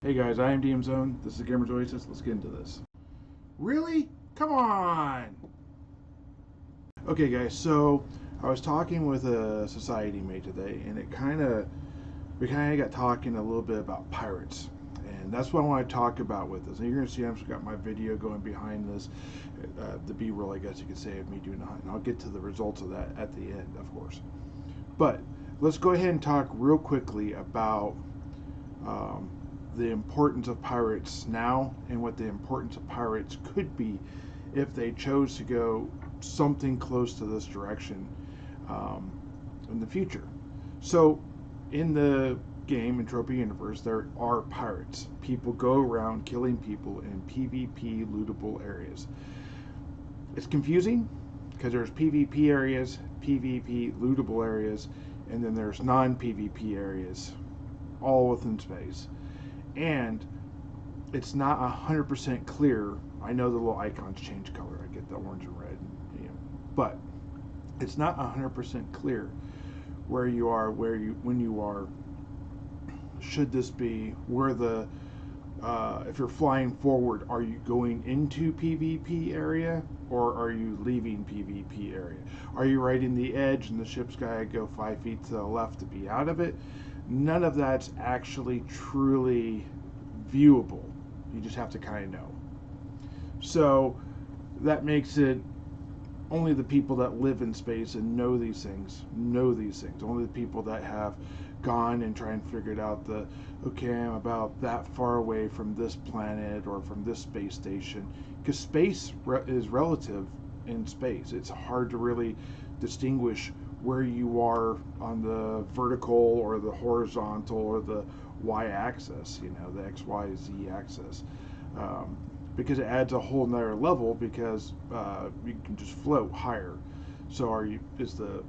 Hey guys, I am DM Zone. This is Gamer's Oasis. Let's get into this. Really? Come on! Okay, guys. So I was talking with a society mate today, and we kind of got talking a little bit about pirates, and that's what I want to talk about with this. And you're gonna see I've got my video going behind this, the B-roll, I guess you could say, of me doing the hunt. And I'll get to the results of that at the end, of course. But let's go ahead and talk real quickly about the importance of pirates now and what the importance of pirates could be if they chose to go something close to this direction in the future. So, in the game Entropia Universe, there are pirates. People go around killing people in PvP lootable areas. It's confusing because there's PvP areas, PvP lootable areas, and then there's non-PvP areas, all within space. And it's not 100% clear. I know the little icons change color. I get the orange and red, but it's not 100% clear where you are, when you are. Should this be where the if you're flying forward, are you going into PvP area or are you leaving PvP area? Are you right in the edge and the ship's gotta go 5 feet to the left to be out of it? None of that's actually truly viewable. You just have to kind of know. So that makes it only the people that live in space and know these things. Only the people that have gone and try and figured out okay, I'm about that far away from this planet or from this space station, because space is relative. In space it's hard to really distinguish where you are on the vertical or the horizontal or the y-axis, the x-y-z axis, because it adds a whole nother level, because you can just float higher. So is the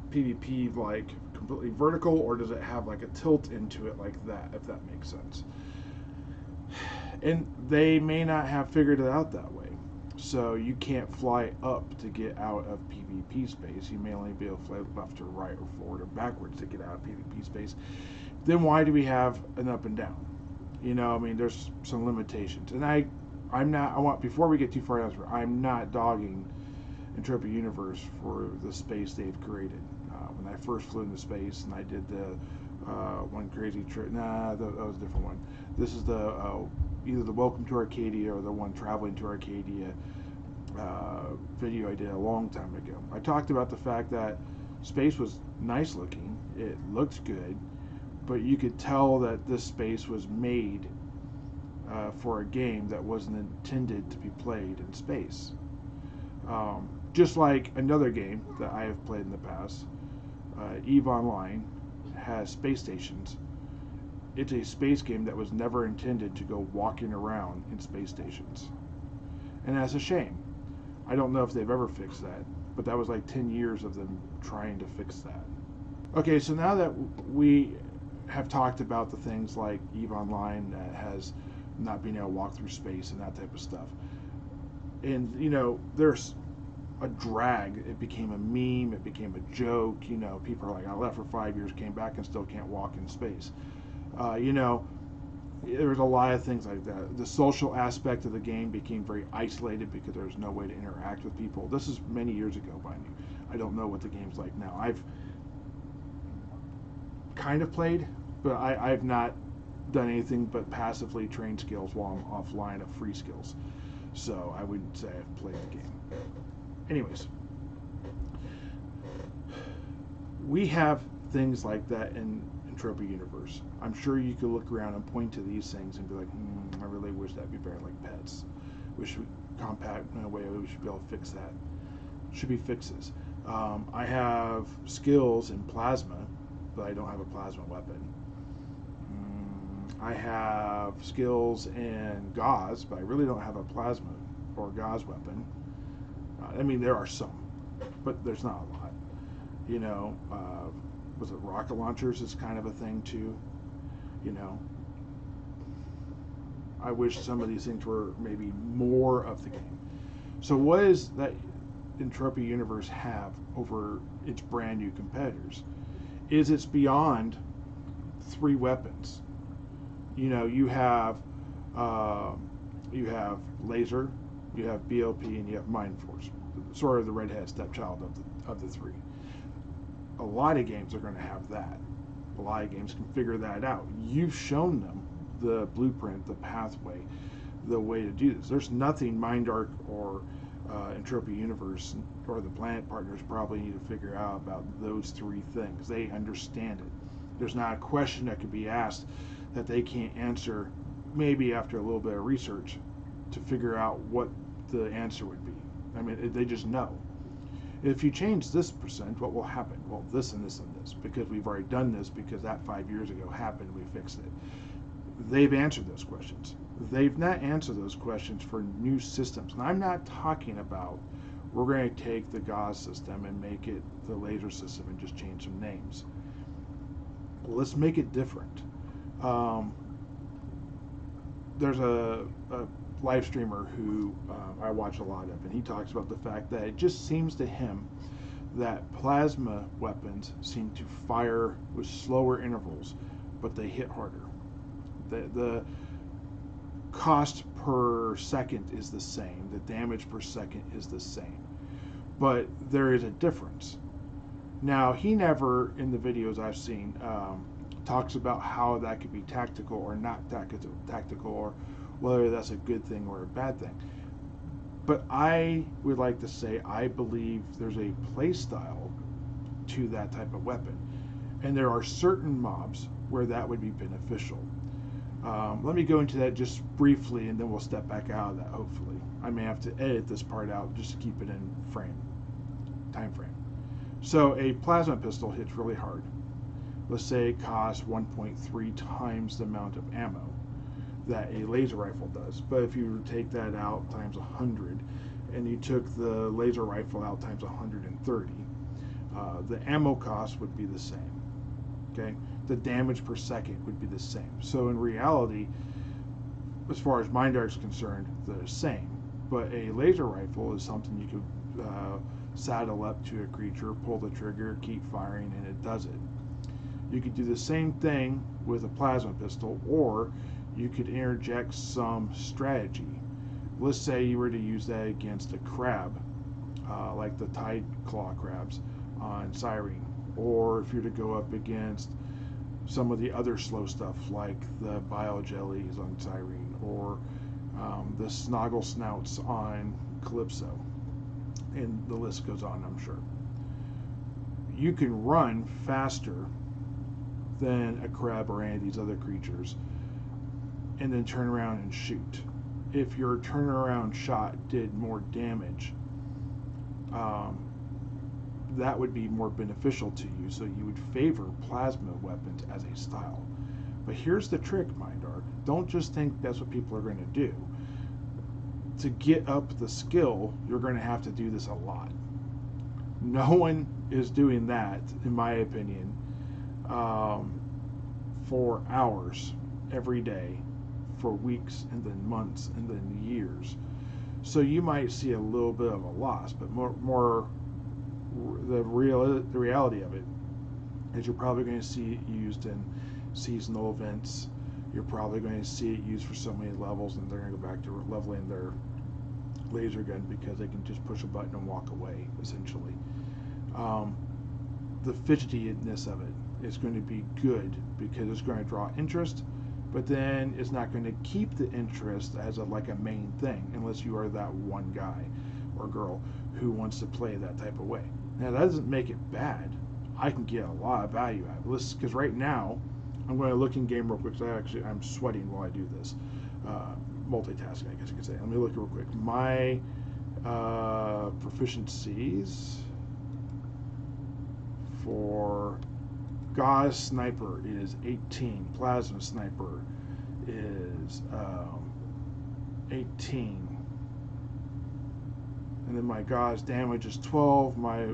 PvP like completely vertical, or does it have like a tilt into it like that, if that makes sense? And they may not have figured it out that way. So you can't fly up to get out of PvP space. You may only be able to fly left or right or forward or backwards to get out of PvP space. Then why do we have an up and down? There's some limitations. And before we get too far down, I'm not dogging Entropia Universe for the space they've created. When I first flew into space and I did the one crazy trip, that was a different one. This is the either the Welcome to Arcadia or the one Traveling to Arcadia video I did a long time ago. I talked about the fact that space was nice looking, it looked good, but you could tell that this space was made for a game that wasn't intended to be played in space. Just like another game that I have played in the past, EVE Online, has space stations. It's a space game that was never intended to go walking around in space stations. And that's a shame. I don't know if they've ever fixed that, but that was like 10 years of them trying to fix that. Okay, so now that we have talked about the things like EVE Online that has not being able to walk through space and that type of stuff, and there's a drag. It became a meme, it became a joke. People are like, I left for 5 years, came back and still can't walk in space. There's a lot of things like that. The social aspect of the game became very isolated because there's no way to interact with people. This is many years ago, mind you. I don't know what the game's like now. I've kind of played, but I've not done anything but passively train skills while I'm offline of free skills. So I wouldn't say I've played the game. Anyways, we have things like that in Entropia Universe. I'm sure you could look around and point to these things and be like, I really wish that'd be better like pets. Wish we compact in a way we should be able to fix that. Should be fixes. I have skills in plasma, but I don't have a plasma weapon. I have skills in gauze, but I really don't have a plasma or gauze weapon. There are some, but there's not a lot. Was it rocket launchers is kind of a thing too. I wish some of these things were maybe more of the game. So what is that Entropia Universe have over its brand new competitors? Is it's beyond 3 weapons. You have laser, you have BOP, and you have Mind Force, sort of the redhead stepchild of the three. A lot of games are going to have that. A lot of games can figure that out. You've shown them the blueprint, the pathway, the way to do this. There's nothing MindArk or Entropia Universe or the Planet Partners probably need to figure out about those three things. They understand it. There's not a question that could be asked that they can't answer, maybe after a little bit of research, to figure out what the answer would be. I mean, they just know. If you change this percent, what will happen? Well, this and this and this, because we've already done this, because that 5 years ago happened, we fixed it. They've answered those questions. They've not answered those questions for new systems. And I'm not talking about we're going to take the gauze system and make it the laser system and just change some names. Let's make it different. There's a live streamer who I watch a lot of, and he talks about the fact that it just seems to him that plasma weapons seem to fire with slower intervals, but they hit harder. The cost per second is the same, the damage per second is the same, but there is a difference. Now, he never, in the videos I've seen, talks about how that could be tactical or not tactical, or whether that's a good thing or a bad thing. But I would like to say I believe there's a play style to that type of weapon, and there are certain mobs where that would be beneficial. Let me go into that just briefly, and then we'll step back out of that, hopefully. I may have to edit this part out just to keep it in time frame. So a plasma pistol hits really hard. Let's say it costs 1.3 times the amount of ammo that a laser rifle does. But if you take that out times 100, and you took the laser rifle out times 130, the ammo cost would be the same. Okay, the damage per second would be the same. So in reality, as far as MindArk is concerned, they're the same. But a laser rifle is something you could saddle up to a creature, pull the trigger, keep firing, and it does it. You could do the same thing with a plasma pistol, or you could interject some strategy. Let's say you were to use that against a crab, like the tide claw crabs on Cyrene, or if you're to go up against some of the other slow stuff like the bio jellies on Cyrene, or the snoggle snouts on Calypso, and the list goes on, I'm sure. You can run faster than a crab or any of these other creatures, and then turn around and shoot. If your turnaround shot did more damage, that would be more beneficial to you, so you would favor plasma weapons as a style. But here's the trick, MindArk. Don't just think that's what people are going to do. To get up the skill, you're going to have to do this a lot. No one is doing that, in my opinion, for hours every day, for weeks, and then months, and then years. So you might see a little bit of a loss, but more the reality of it is you're probably going to see it used in seasonal events. You're probably going to see it used for so many levels, and they're going to go back to leveling their laser gun because they can just push a button and walk away, essentially. The fidgetiness of it is going to be good because it's going to draw interest, but then it's not going to keep the interest as like a main thing unless you are that one guy or girl who wants to play that type of way. Now, that doesn't make it bad. I can get a lot of value out of it, because right now I'm going to look in game real quick, because I'm sweating while I do this. Multitasking, I guess you could say. Let me look real quick. My proficiencies for Gauze Sniper is 18. Plasma Sniper is 18. And then my Gauze damage is 12. My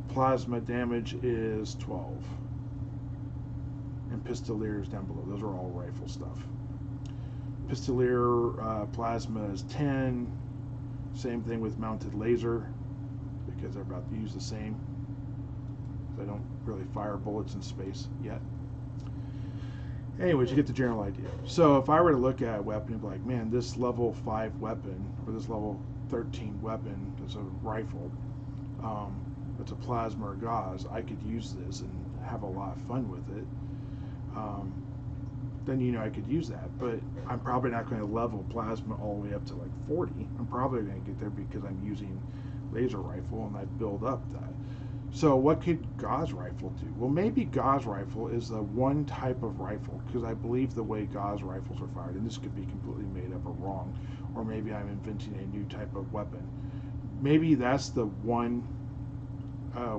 plasma damage is 12. And Pistolier is down below. Those are all rifle stuff. Pistolier plasma is 10. Same thing with mounted laser, because they're about to use the same. They don't really fire bullets in space yet. Anyways, you get the general idea. So if I were to look at a weapon and be like, man, this level 5 weapon or this level 13 weapon is a rifle, it's a plasma or gauze, I could use this and have a lot of fun with it. Then I could use that. But I'm probably not going to level plasma all the way up to like 40. I'm probably going to get there because I'm using laser rifle and I build up that. So what could gauze rifle do? Well, maybe gauze rifle is the one type of rifle, because I believe the way gauze rifles are fired, and this could be completely made up or wrong, or maybe I'm inventing a new type of weapon. Maybe that's the one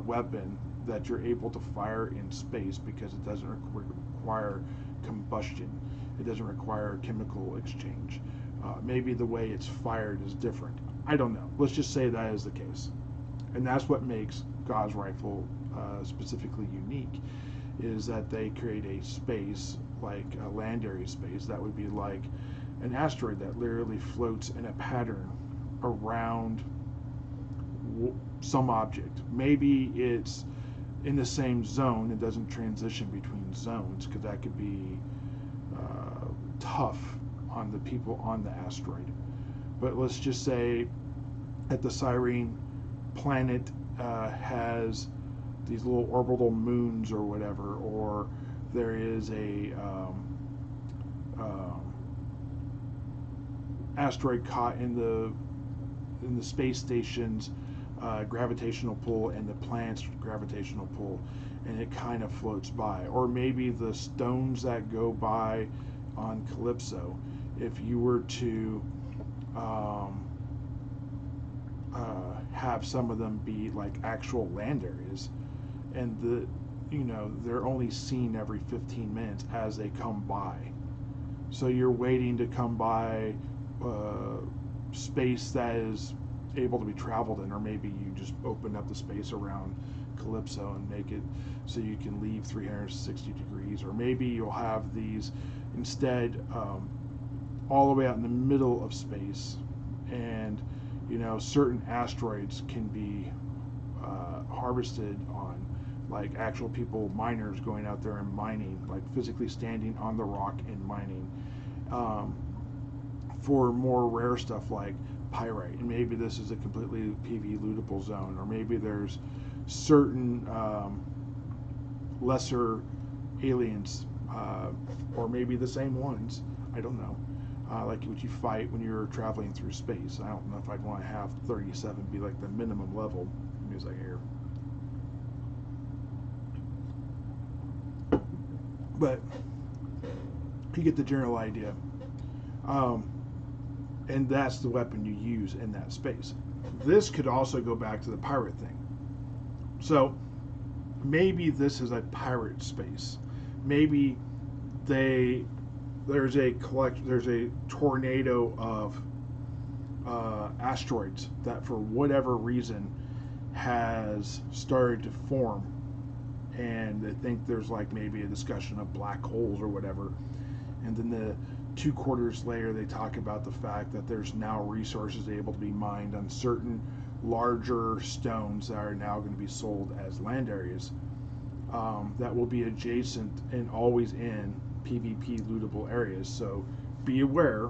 weapon that you're able to fire in space because it doesn't require combustion. It doesn't require chemical exchange. Maybe the way it's fired is different. I don't know. Let's just say that is the case. And that's what makes gauze rifle specifically unique, is that they create a space, like a land area space, that would be like an asteroid that literally floats in a pattern around some object. Maybe it's in the same zone, it doesn't transition between zones, because that could be tough on the people on the asteroid. But let's just say that the Cyrene planet has these little orbital moons or whatever, or there is a asteroid caught in the space station's gravitational pull and the planet's gravitational pull, and it kind of floats by. Or maybe the stones that go by on Calypso, if you were to have some of them be like actual land areas, and they're only seen every 15 minutes as they come by. So you're waiting to come by space that is able to be traveled in, or maybe you just open up the space around Calypso and make it so you can leave 360 degrees, or maybe you'll have these instead all the way out in the middle of space, and certain asteroids can be harvested on, like actual people, miners going out there and mining, like physically standing on the rock and mining for more rare stuff like pyrite. And maybe this is a completely PV lootable zone, or maybe there's certain lesser aliens, or maybe the same ones, I don't know, like what you fight when you're traveling through space. I don't know if I'd want to have 37 be like the minimum level. As I hear, but you get the general idea. And that's the weapon you use in that space. This could also go back to the pirate thing. So maybe this is a pirate space. Maybe there's a tornado of asteroids that for whatever reason has started to form, and they think there's like maybe a discussion of black holes or whatever, and then the 2 quarters later they talk about the fact that there's now resources able to be mined on certain larger stones that are now going to be sold as land areas, that will be adjacent and always in PvP lootable areas. So be aware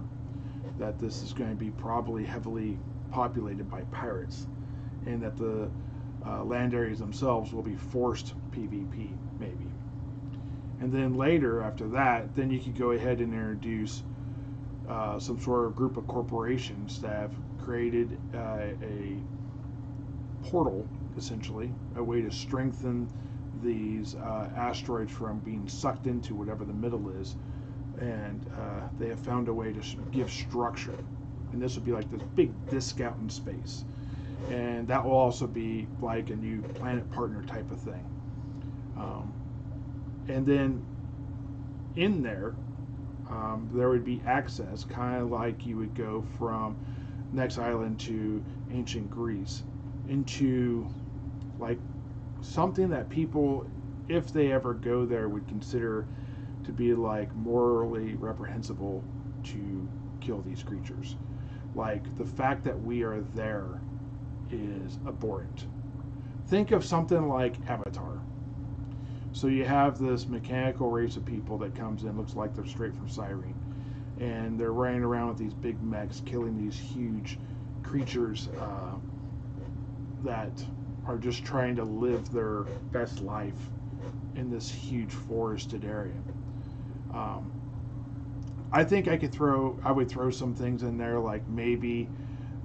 that this is going to be probably heavily populated by pirates, and that the land areas themselves will be forced PvP maybe. And then later after that, then you could go ahead and introduce some sort of group of corporations that have created a portal, essentially, a way to strengthen these asteroids from being sucked into whatever the middle is, and they have found a way to give structure. And this would be like this big disc out in space, and that will also be like a new planet partner type of thing. And then in there, there would be access, kind of like you would go from Next Island to ancient Greece, into like something that people, if they ever go there, would consider to be like morally reprehensible to kill these creatures. Like the fact that we are there is abhorrent. Think of something like Avatar. So you have this mechanical race of people that comes in, looks like they're straight from Cyrene, and they're running around with these big mechs, killing these huge creatures that are just trying to live their best life in this huge forested area. Um, I think I would throw some things in there, like maybe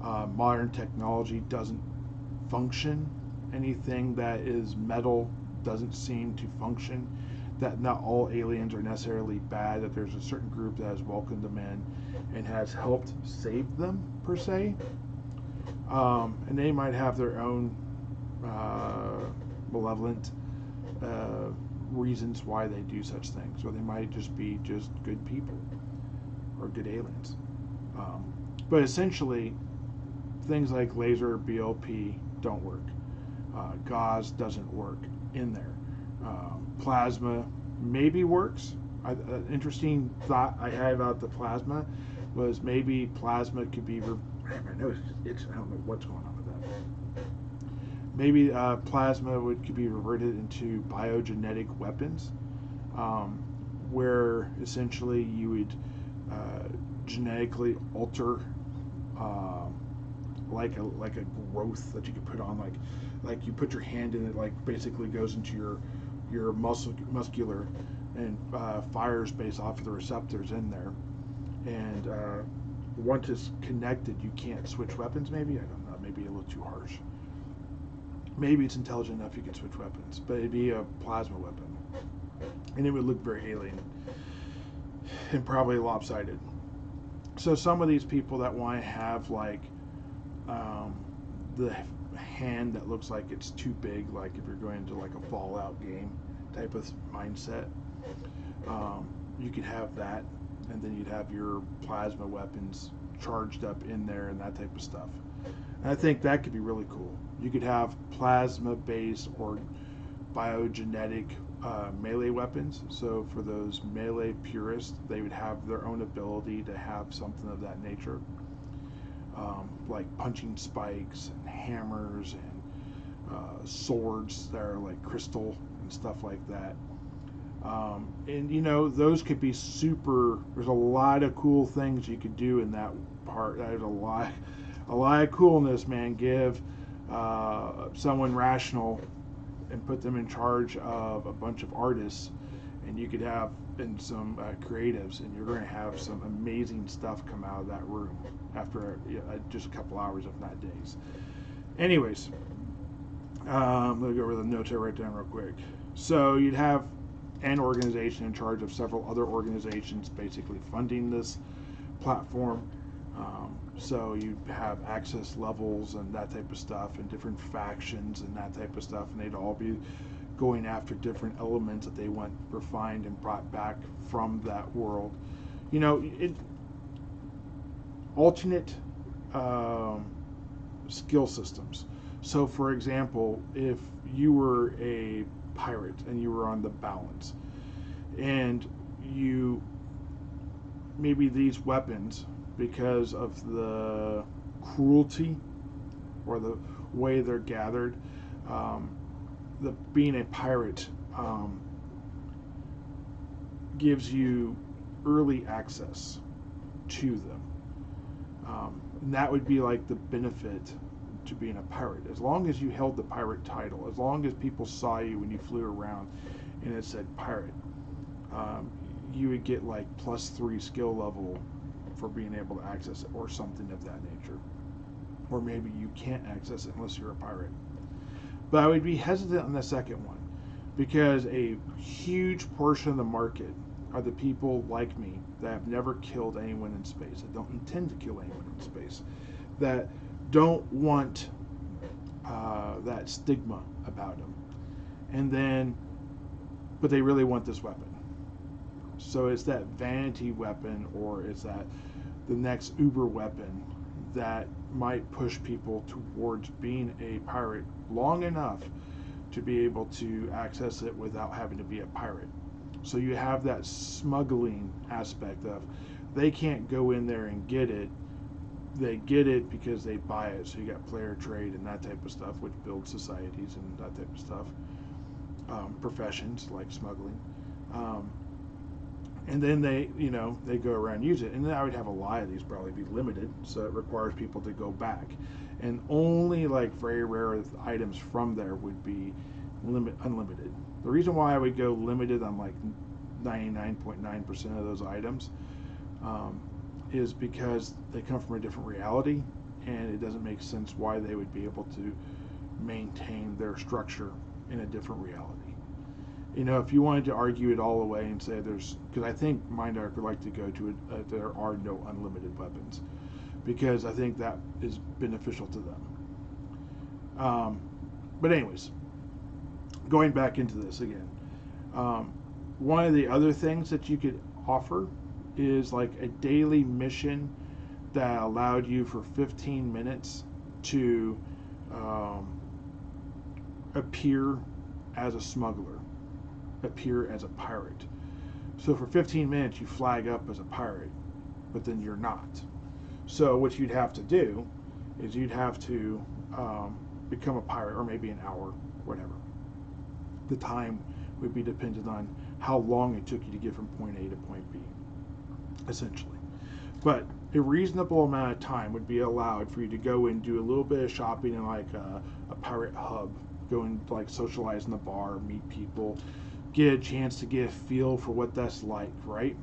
modern technology doesn't function. Anything that is metal doesn't seem to function. That not all aliens are necessarily bad. That there's a certain group that has welcomed them in and has helped save them per se. And they might have their own malevolent reasons why they do such things, or they might just be just good people or good aliens. But essentially, things like laser BLP don't work. Gauze doesn't work in there. Plasma maybe works. An interesting thought I had about the plasma was maybe plasma could be. My nose is I don't know what's going on with that. Maybe plasma could be reverted into biogenetic weapons, where essentially you would genetically alter like a growth that you could put on, like you put your hand in it, like basically goes into your muscular and fires based off of the receptors in there, and once it's connected, you can't switch weapons. Maybe I don't know. Maybe a little too harsh. Maybe it's intelligent enough you can switch weapons, but it'd be a plasma weapon, and it would look very alien and probably lopsided. So some of these people that want to have like the hand that looks like it's too big, like if you're going into like a Fallout game type of mindset, you could have that, and then you'd have your plasma weapons charged up in there and that type of stuff. And I think that could be really cool. You could have plasma-based or biogenetic melee weapons. So for those melee purists, they would have their own ability to have something of that nature, like punching spikes and hammers and swords that are like crystal and stuff like that. And you know, those could be super. There's a lot of cool things you could do in that part. There's a lot of coolness, man. Give someone rational and put them in charge of a bunch of artists, and you could have and some creatives, and you're going to have some amazing stuff come out of that room after just a couple hours, if not days. Anyways, let me go over the notes I write down real quick. So you'd have an organization in charge of several other organizations basically funding this platform. So you have access levels and that type of stuff, and different factions and that type of stuff, and they'd all be going after different elements that they want refined and brought back from that world. You know, alternate skill systems. So, for example, if you were a pirate and you were on the balance, and you maybe these weapons, because of the cruelty or the way they're gathered, being a pirate gives you early access to them, and that would be like the benefit to being a pirate. As long as you held the pirate title, as long as people saw you when you flew around and it said pirate, you would get like +3 skill level for being able to access it, or something of that nature. Or maybe you can't access it unless you're a pirate. But I would be hesitant on the second one, because a huge portion of the market are the people like me that have never killed anyone in space, that don't intend to kill anyone in space, that don't want that stigma about them, and then, but they really want this weapon. So it's that vanity weapon, or it's that the next Uber weapon that might push people towards being a pirate long enough to be able to access it without having to be a pirate. So you have that smuggling aspect of, they can't go in there and get it. They get it because they buy it. So you got player trade and that type of stuff, which builds societies and that type of stuff. professions like smuggling. Um, and then they go around and use it. And then I would have a lot of these probably be limited, so it requires people to go back. And only like very rare items from there would be unlimited. The reason why I would go limited on like 99.9% of those items um, is because they come from a different reality, and it doesn't make sense why they would be able to maintain their structure in a different reality. If you wanted to argue it all away and say because I think Mindark would like to go to it, there are no unlimited weapons, because I think that is beneficial to them. But anyways, going back into this again, one of the other things that you could offer is like a daily mission that allowed you for 15 minutes to appear as a smuggler, appear as a pirate. So for 15 minutes you flag up as a pirate, but then you're not. So what you'd have to do is you'd have to become a pirate, or maybe an hour, whatever. The time would be dependent on how long it took you to get from point A to point B, essentially. But a reasonable amount of time would be allowed for you to go and do a little bit of shopping in like a pirate hub, go and like socialize in the bar, meet people, get a chance to get a feel for what that's like, right?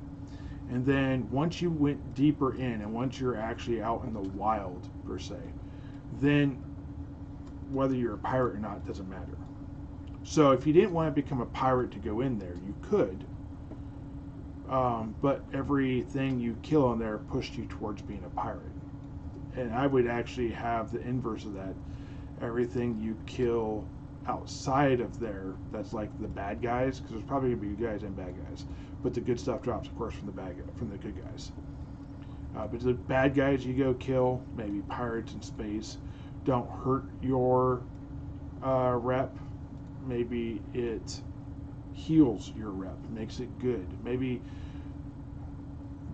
And then once you went deeper in, and once you're actually out in the wild per se, then whether you're a pirate or not doesn't matter. So if you didn't want to become a pirate to go in there, you could. But everything you kill on there pushed you towards being a pirate. And I would actually have the inverse of that. Everything you kill outside of there, that's like the bad guys, because there's probably going to be good guys and bad guys. But the good stuff drops, of course, from the good guys. But the bad guys you go kill, maybe pirates in space, don't hurt your rep. Maybe it heals your rep, makes it good. Maybe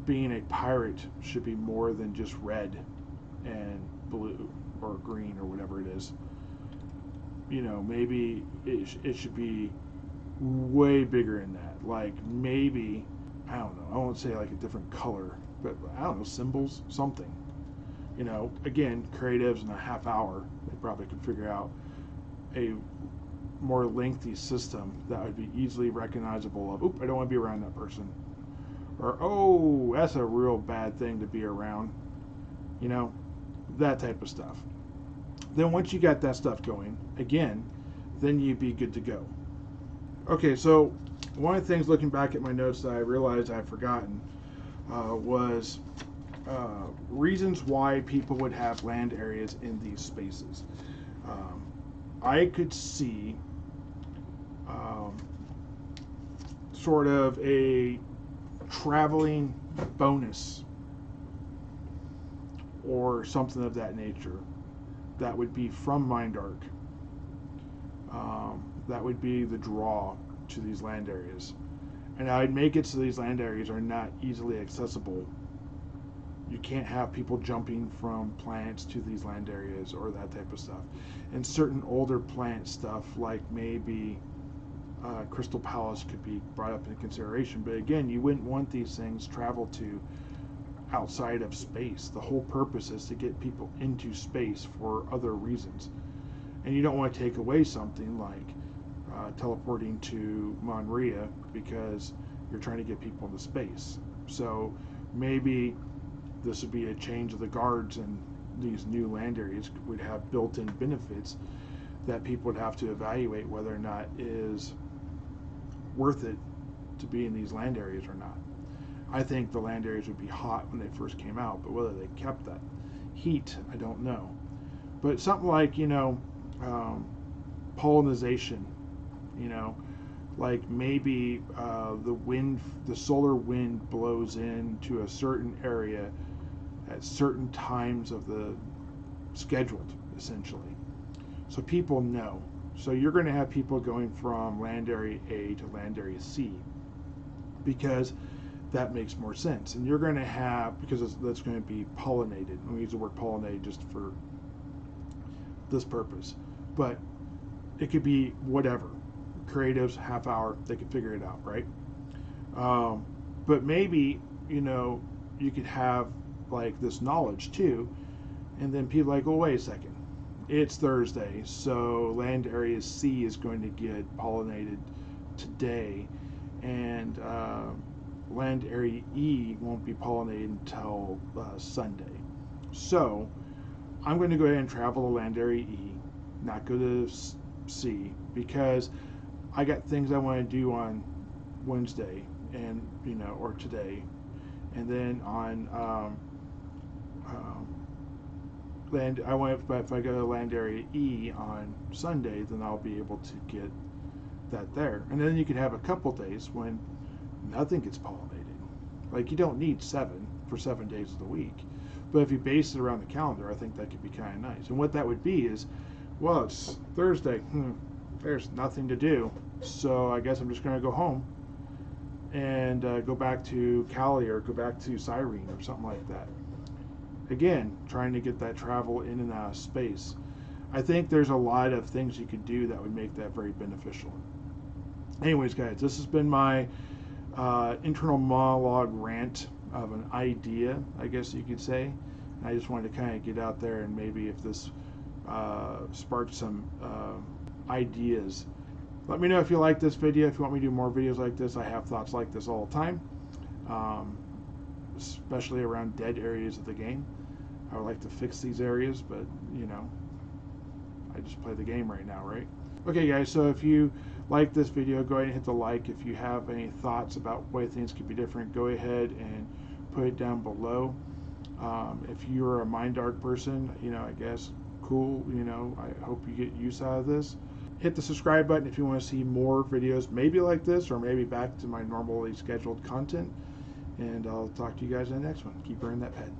being a pirate should be more than just red and blue or green or whatever it is. Maybe it should be way bigger in that. Like maybe, I don't know, I won't say like a different color, but I don't know, symbols, something. Again, creatives in a half hour, they probably could figure out a more lengthy system that would be easily recognizable of, oop, I don't want to be around that person. Or, oh, that's a real bad thing to be around. That type of stuff. Then once you got that stuff going, again, then you'd be good to go. Okay, so one of the things looking back at my notes that I realized I'd forgotten was reasons why people would have land areas in these spaces. I could see sort of a traveling bonus or something of that nature that would be from Mindark. That would be the draw to these land areas. And I'd make it so these land areas are not easily accessible. You can't have people jumping from planets to these land areas or that type of stuff. And certain older planet stuff, like maybe Crystal Palace, could be brought up into consideration. But again, you wouldn't want these things travel to outside of space. The whole purpose is to get people into space for other reasons. And you don't want to take away something like teleporting to Monria because you're trying to get people into space. So maybe this would be a change of the guards, and these new land areas would have built-in benefits that people would have to evaluate whether or not is worth it to be in these land areas or not. I think the land areas would be hot when they first came out, but whether they kept that heat, I don't know. But something like, pollination, like maybe the solar wind blows into a certain area at certain times of the scheduled, essentially. So people know. So you're going to have people going from land area A to land area C because that makes more sense. And you're going to have, because that's going to be pollinated. We use the word pollinated just for this purpose. But it could be whatever. creatives, half hour, they could figure it out, right? But maybe, you could have like this knowledge too, and then people are like, oh, wait a second, it's Thursday, so land area C is going to get pollinated today, and land area E won't be pollinated until Sunday. So I'm going to go ahead and travel to land area E, not go to C, because I got things I want to do on Wednesday, and or today, and then on land. I want, but if I go to land area E on Sunday, then I'll be able to get that there, and then you could have a couple days when nothing gets pollinated. Like, you don't need 7 for 7 days of the week, but if you base it around the calendar, I think that could be kind of nice. And what that would be is, well, it's Thursday. There's nothing to do, so I guess I'm just going to go home and go back to Cali or go back to Cyrene or something like that. Again, trying to get that travel in and out of space. I think there's a lot of things you could do that would make that very beneficial. Anyways, guys, this has been my internal monologue rant of an idea, I guess you could say. I just wanted to kind of get out there, and maybe if this sparked some ideas. Let me know if you like this video. If you want me to do more videos like this, I have thoughts like this all the time, especially around dead areas of the game. I would like to fix these areas, but I just play the game right now, right? Okay, guys, so if you like this video, go ahead and hit the like. If you have any thoughts about why things could be different, go ahead and put it down below. If you're a Mind Dark person, I guess, cool, I hope you get use out of this. Hit the subscribe button if you want to see more videos, maybe like this, or maybe back to my normally scheduled content. And I'll talk to you guys in the next one. Keep earning that pet.